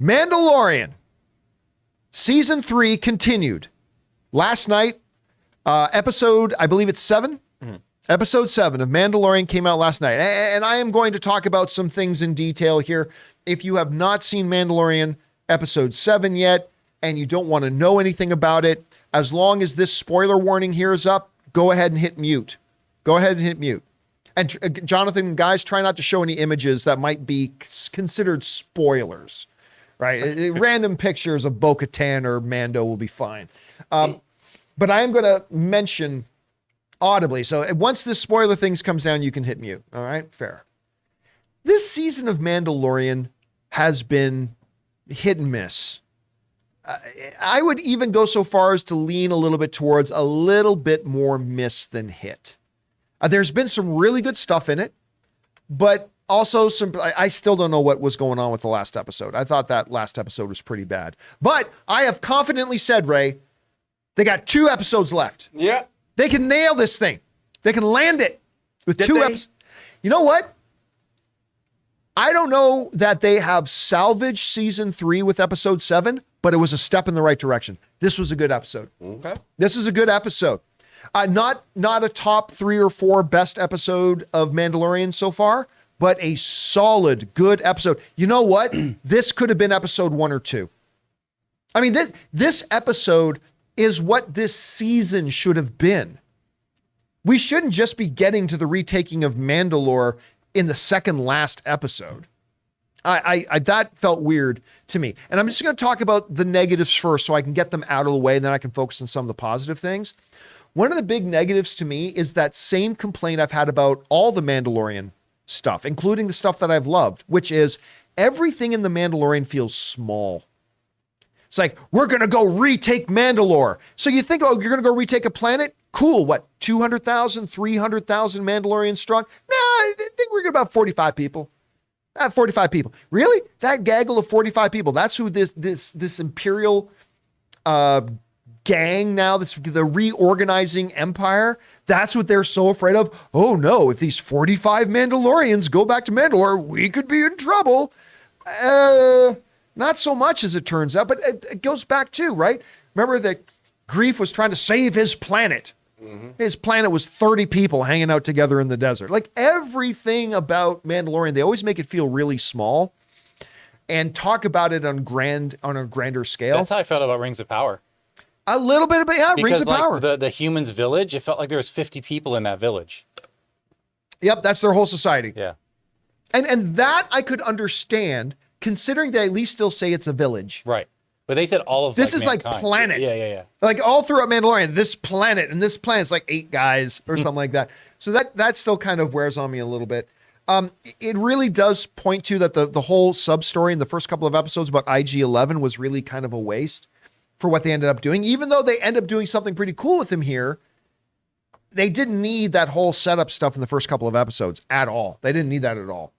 Mandalorian season 3 continued last night. Episode, I believe it's 7. Episode 7 of Mandalorian came out last night. And I am going to talk about some things in detail here. If you have not seen Mandalorian episode 7 yet, and you don't want to know anything about it, as long as this spoiler warning here is up, go ahead and hit mute. Go ahead and hit mute. And Jonathan, guys, try not to show any images that might be considered spoilers, right? Random pictures of Bo-Katan or Mando will be fine. But I am going to mention audibly. So once this spoiler things comes down, you can hit mute. All right, fair. This season of Mandalorian has been hit and miss. I would even go so far as to lean a little bit towards a little bit more miss than hit. There's been some really good stuff in it, but also I still don't know what was going on with the last episode. I thought that last episode was pretty bad. But I have confidently said, Ray, they got 2 episodes left. Yeah. They can nail this thing. They can land it with 2 episodes. You know what? I don't know that they have salvaged season 3 with episode 7, but it was a step in the right direction. This was a good episode. Okay. This is a good episode. Not a top 3 or 4 best episode of Mandalorian so far, but a solid, good episode. You know what? This could have been episode 1 or 2. I mean, this episode is what this season should have been. We shouldn't just be getting to the retaking of Mandalore in the second last episode. I that felt weird to me. And I'm just going to talk about the negatives first so I can get them out of the way, and then I can focus on some of the positive things. One of the big negatives to me is that same complaint I've had about all the Mandalorian stuff, including the stuff that I've loved, which is everything in the Mandalorian feels small. It's like, we're going to go retake Mandalore. So you think, oh, you're going to go retake a planet? Cool. What, 200,000, 300,000 Mandalorians strong? Nah, I think we're about 45 people. 45 people. Really? That gaggle of 45 people. That's who this Imperial gang now, the reorganizing empire. That's what they're so afraid of. Oh no, if these 45 Mandalorians go back to Mandalore, we could be in trouble. Not so much as it turns out, but it goes back to, right? Remember that Grief was trying to save his planet. Mm-hmm. His planet was 30 people hanging out together in the desert. Like everything about Mandalorian, they always make it feel really small and talk about it on a grander scale. That's how I felt about Rings of Power. A little bit about, yeah, Rings of Power. The humans village, it felt like there was 50 people in that village. Yep, that's their whole society. Yeah. And that I could understand, considering they at least still say it's a village. Right. But they said all of this is mankind. like planet. Yeah. Like all throughout Mandalorian, this planet, and this planet's like 8 guys or something like that. So that still kind of wears on me a little bit. It really does point to that the whole sub-story in the first couple of episodes about IG-11 was really kind of a waste for what they ended up doing. Even though they end up doing something pretty cool with him here, they didn't need that whole setup stuff in the first couple of episodes at all. They didn't need that at all.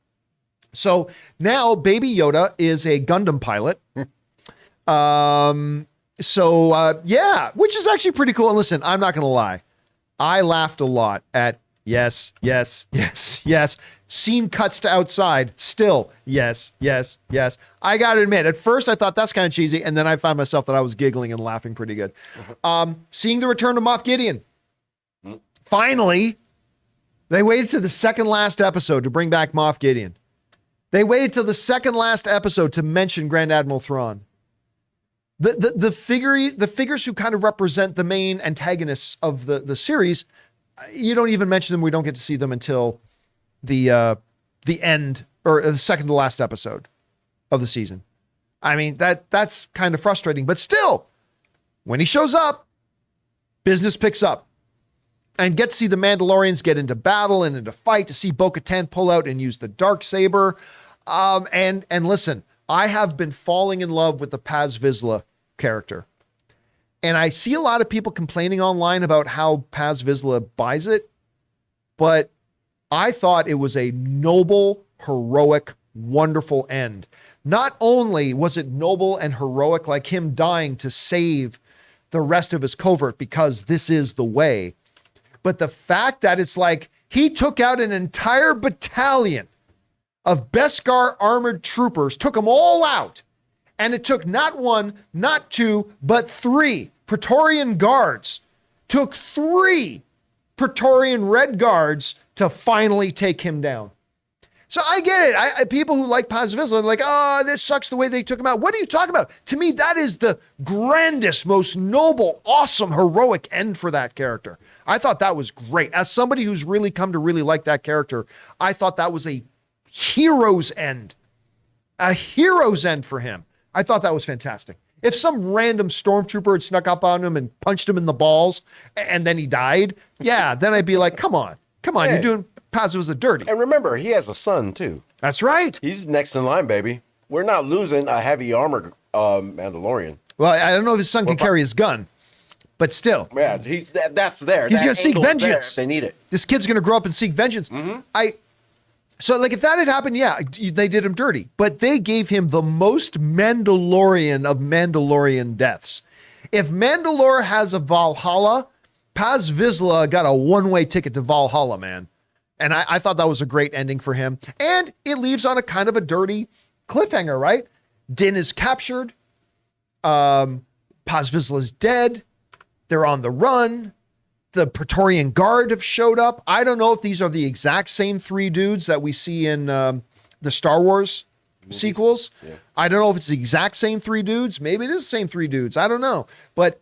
So now Baby Yoda is a Gundam pilot. Yeah, which is actually pretty cool. And listen, I'm not going to lie. I laughed a lot at yes. Scene cuts to outside. Still, yes. I got to admit, at first I thought that's kind of cheesy. And then I found myself that I was giggling and laughing pretty good. Seeing the return to Moff Gideon. Finally, they waited to the second last episode to bring back Moff Gideon. They waited till the second last episode to mention Grand Admiral Thrawn. The figures who kind of represent the main antagonists of the series, you don't even mention them. We don't get to see them until the end or the second to last episode of the season. I mean, that's kind of frustrating, but still, when he shows up, business picks up. And get to see the Mandalorians get into battle and into fight, to see Bo-Katan pull out and use the Darksaber. And listen, I have been falling in love with the Paz Vizsla character. And I see a lot of people complaining online about how Paz Vizsla buys it. But I thought it was a noble, heroic, wonderful end. Not only was it noble and heroic, like him dying to save the rest of his covert because this is the way, but the fact that it's like he took out an entire battalion of Beskar armored troopers, took them all out, And it took not one, not two, but three Praetorian guards. Took three Praetorian red guards to finally take him down. So I get it. People who like Paz Vizsla are like, oh, this sucks the way they took him out. What are you talking about? To me, that is the grandest, most noble, awesome, heroic end for that character. I thought that was great. As somebody who's really come to really like that character, I thought that was a hero's end. A hero's end for him. I thought that was fantastic. If some random stormtrooper had snuck up on him and punched him in the balls and then he died, yeah, then I'd be like, come on, Hey. you're doing Paz Vizsla dirty. And remember, he has a son too. That's right. He's next in line, baby. We're not losing a heavy armored Mandalorian. Well, I don't know if his son can carry his gun, but still. Yeah, that's there. He's That going to seek angle's vengeance. there if they need it. This kid's going to grow up and seek vengeance. So like if that had happened, yeah, they did him dirty, but they gave him the most Mandalorian of Mandalorian deaths. If Mandalore has a Valhalla, Paz Vizsla got a one-way ticket to Valhalla, man. And I thought that was a great ending for him. And it leaves on a kind of a dirty cliffhanger, right? Din is captured. Paz Vizsla is dead. They're on the run. The Praetorian Guard have showed up. I don't know if these are the exact same three dudes that we see in the Star Wars sequels. Yeah. I don't know if it's the exact same three dudes. Maybe it is the same three dudes. I don't know. But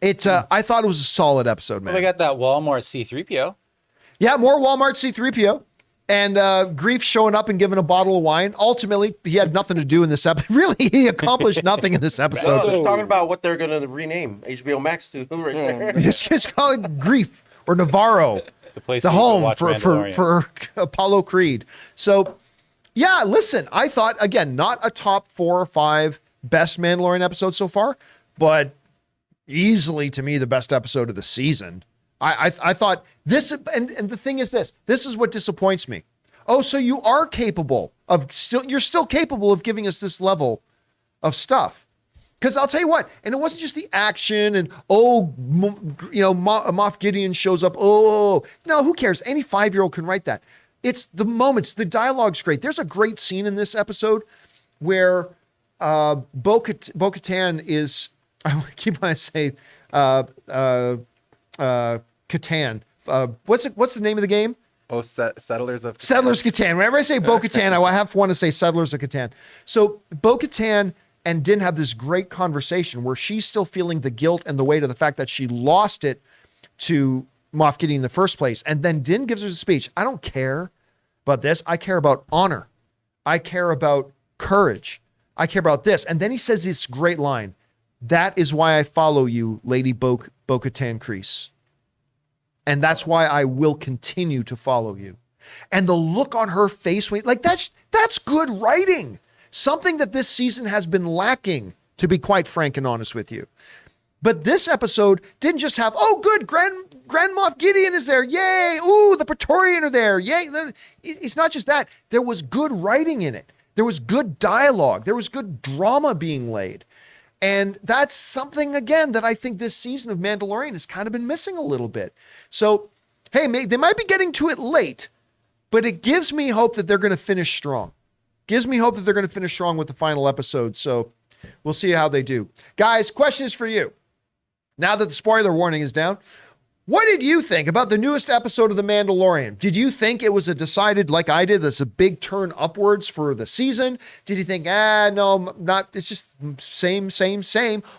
I thought it was a solid episode, man. Well, they got that Walmart C-3PO. Yeah, more Walmart C-3PO. And Grief showing up and giving a bottle of wine. Ultimately, he had nothing to do in this episode. Really, he accomplished nothing in this episode. They're talking about what they're going to rename HBO Max to right there. Just call it Grief or Navarro. The home for Apollo Creed. So, yeah, listen, I thought, again, not a top 4 or 5 best Mandalorian episodes so far, but easily, to me, the best episode of the season. I thought this, and the thing is this is what disappoints me. Oh, so you are capable of you're still capable of giving us this level of stuff. Because I'll tell you what, and it wasn't just the action and, Moff Gideon shows up. Oh, no, who cares? Any 5-year-old can write that. It's the moments, the dialogue's great. There's a great scene in this episode where Bo-Katan is, I keep wanting to say, Catan. What's the name of the game? Oh, Settlers of Catan. Settlers Catan. Whenever I say Bo-Katan, I have to say Settlers of Catan. So Bo-Katan and Din have this great conversation where she's still feeling the guilt and the weight of the fact that she lost it to Moff Gideon in the first place. And then Din gives her a speech. I don't care about this. I care about honor. I care about courage. I care about this. And then he says this great line. That is why I follow you, Lady Bo-Katan Kryze. And that's why I will continue to follow you. And the look on her face, that's good writing. Something that this season has been lacking, to be quite frank and honest with you. But this episode didn't just have, oh, good, Grand Moff Gideon is there. Yay. Ooh, the Praetorian are there. Yay. It's not just that. There was good writing in it. There was good dialogue. There was good drama being laid. And that's something, again, that I think this season of Mandalorian has kind of been missing a little bit. So, hey, they might be getting to it late, but it gives me hope that they're going to finish strong. Gives me hope that they're going to finish strong with the final episode. So we'll see how they do. Guys, question is for you. Now that the spoiler warning is down, what did you think about the newest episode of The Mandalorian? Did you think it was a decided, like I did, that's a big turn upwards for the season? Did you think, no, not, it's just same?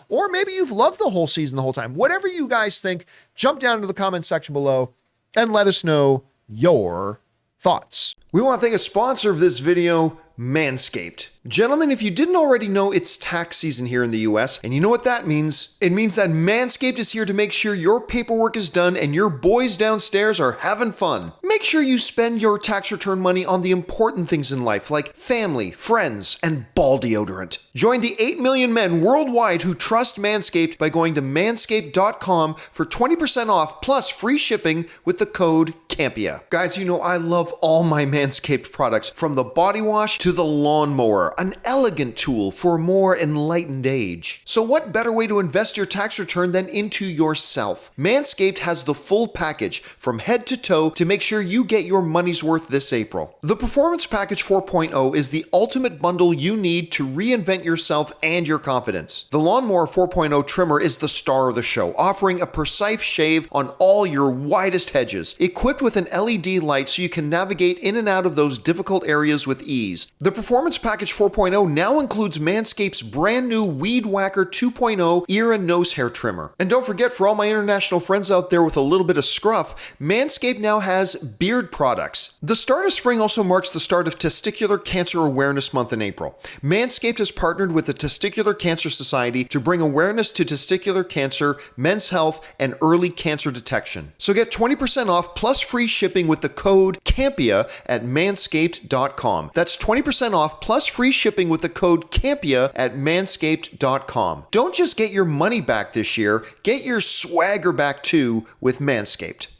Or maybe you've loved the whole season the whole time. Whatever you guys think, jump down into the comment section below and let us know your thoughts. We want to thank a sponsor of this video, Manscaped. Gentlemen, if you didn't already know, it's tax season here in the US, and you know what that means? It means that Manscaped is here to make sure your paperwork is done and your boys downstairs are having fun. Make sure you spend your tax return money on the important things in life, like family, friends, and ball deodorant. Join the 8 million men worldwide who trust Manscaped by going to manscaped.com for 20% off plus free shipping with the code CAMPEA. Guys, you know I love all my Manscaped products, from the body wash to the lawnmower, an elegant tool for a more enlightened age. So what better way to invest your tax return than into yourself? Manscaped has the full package from head to toe to make sure you get your money's worth this April. The Performance Package 4.0 is the ultimate bundle you need to reinvent yourself and your confidence. The Lawnmower 4.0 trimmer is the star of the show, offering a precise shave on all your widest hedges, equipped with an LED light so you can navigate in and out of those difficult areas with ease. The Performance Package 4.0 now includes Manscaped's brand new Weed Whacker 2.0 ear and nose hair trimmer. And don't forget, for all my international friends out there with a little bit of scruff, Manscaped now has beard products. The start of spring also marks the start of Testicular Cancer Awareness Month in April. Manscaped has partnered with the Testicular Cancer Society to bring awareness to testicular cancer, men's health, and early cancer detection. So get 20% off plus free shipping with the code CAMPEA at manscaped.com. That's 20% off plus free shipping with the code CAMPEA at manscaped.com. Don't just get your money back this year, get your swagger back too with Manscaped.